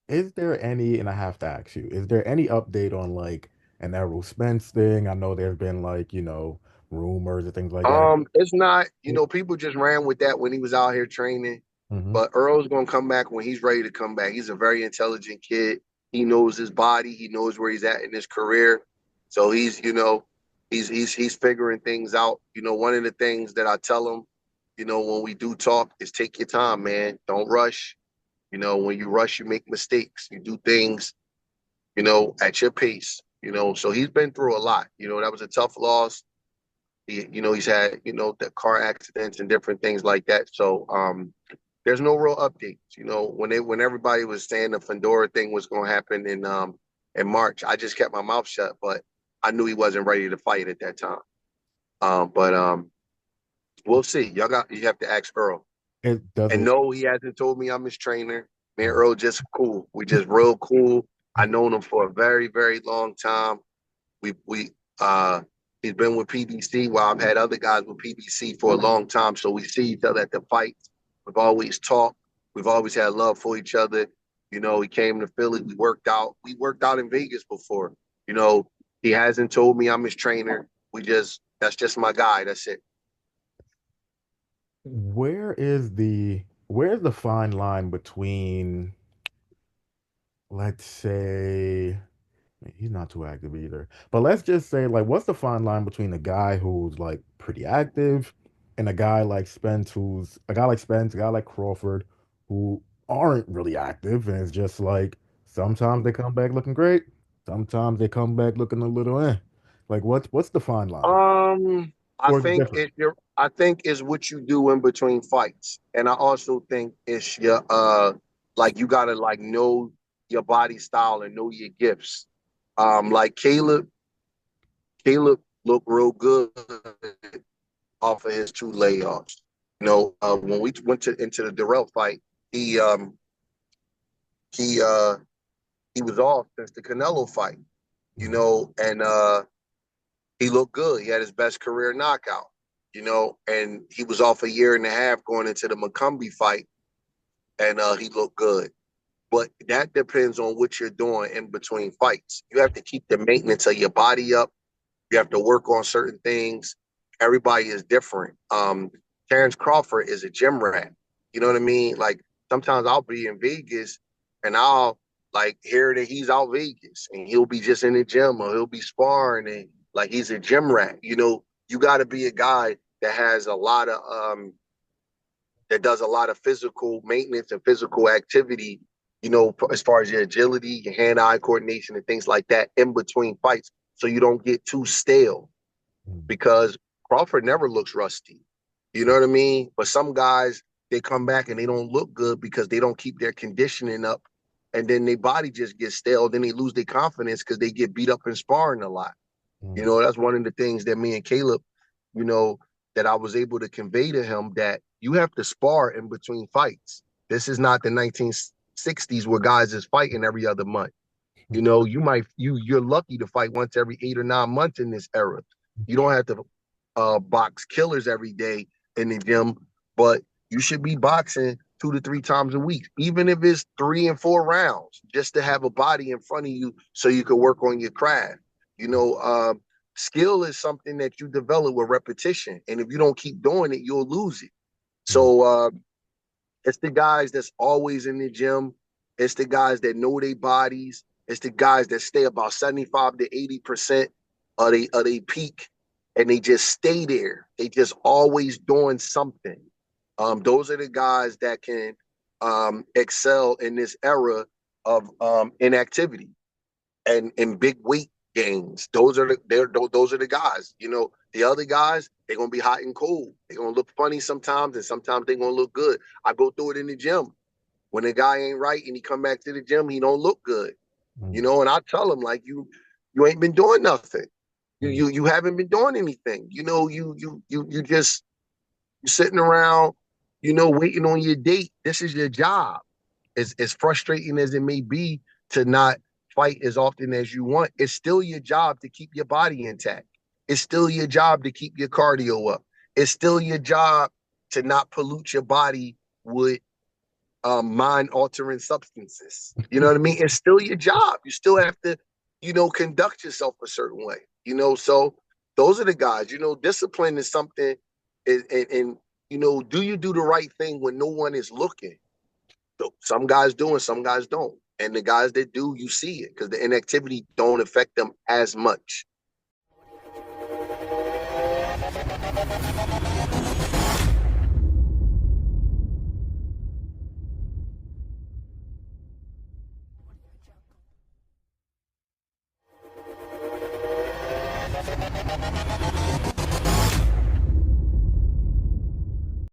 is there any, and I have to ask you, is there any update on like an Errol Spence thing? I know there's been like, rumors and things like that. It's not, people just ran with that when he was out here training. Mm-hmm. But Earl's gonna come back when he's ready to come back. He's a very intelligent kid. He knows his body. He knows where he's at in his career. So he's figuring things out. One of the things that I tell him, when we do talk, is take your time, man. Don't rush. When you rush, you make mistakes. You do things, at your pace. So he's been through a lot. That was a tough loss. He's had, the car accidents and different things like that. So there's no real updates. When everybody was saying the Fundora thing was going to happen in March, I just kept my mouth shut. But I knew he wasn't ready to fight at that time. But we'll see. You have to ask Earl. It And doesn't. no, he hasn't told me I'm his trainer. Me and Earl just cool. We just real cool. I known him for a very, very long time. We he's been with PBC while I've had other guys with PBC for a long time. So we see each other at the fights. We've always talked. We've always had love for each other. He came to Philly. We worked out. We worked out in Vegas before. You know, he hasn't told me I'm his trainer. That's just my guy. That's it. Where's the fine line between, let's say, he's not too active either. But let's just say, like, what's the fine line between a guy who's like pretty active and a guy like Spence, a guy like Crawford, who aren't really active, and it's just like sometimes they come back looking great, sometimes they come back looking a little Like, what's the fine line? I Or is it think different? I think it's what you do in between fights. And I also think it's your like you gotta like know your body style and know your gifts. Like Caleb looked real good off of his two layoffs. When we went into the Darrell fight, he um he uh he was off since the Canelo fight, Mhm. and he looked good. He had his best career knockout, and he was off a year and a half going into the McCumbee fight, and he looked good. But that depends on what you're doing in between fights. You have to keep the maintenance of your body up. You have to work on certain things. Everybody is different. Terrence Crawford is a gym rat. You know what I mean? Like sometimes I'll be in Vegas and I'll like hear that he's out Vegas and he'll be just in the gym or he'll be sparring and like he's a gym rat. You got to be a guy that has a lot of that does a lot of physical maintenance and physical activity, as far as your agility, your hand-eye coordination and things like that in between fights so you don't get too stale Mhm. because Crawford never looks rusty. You know what I mean? But some guys, they come back and they don't look good because they don't keep their conditioning up. And then their body just gets stale. Then they lose their confidence because they get beat up in sparring a lot. Mhm. That's one of the things that me and Caleb, you know, that I was able to convey to him that you have to spar in between fights. This is not the 1960s where guys is fighting every other month. You're lucky to fight once every 8 or 9 months in this era. You don't have to box killers every day in the gym, but you should be boxing 2 to 3 times a week, even if it's 3 and 4 rounds, just to have a body in front of you so you can work on your craft. You know, uh, Skill is something that you develop with repetition, and if you don't keep doing it, you'll lose it. Mhm. So it's the guys that's always in the gym. It's the guys that know their bodies. It's the guys that stay about 75 to 80% of they peak and they just stay there. They just always doing something. Those are the guys that can excel in this era of inactivity and big weight gains. Those are the guys. The other guys, they're gonna be hot and cold. They're gonna look funny sometimes, and sometimes they're gonna look good. I go through it in the gym. When a guy ain't right and he come back to the gym, he don't look good. Mhm. And I tell him like you ain't been doing nothing. You Mhm. you you haven't been doing anything. You just you're sitting around, waiting on your date. This is your job. As frustrating as it may be to not fight as often as you want, it's still your job to keep your body intact. It's still your job to keep your cardio up. It's still your job to not pollute your body with mind altering substances. You know what I mean? It's still your job. You still have to, conduct yourself a certain way. So those are the guys. Discipline is something, and do you do the right thing when no one is looking? So some guys do and some guys don't. And the guys that do, you see it because the inactivity don't affect them as much.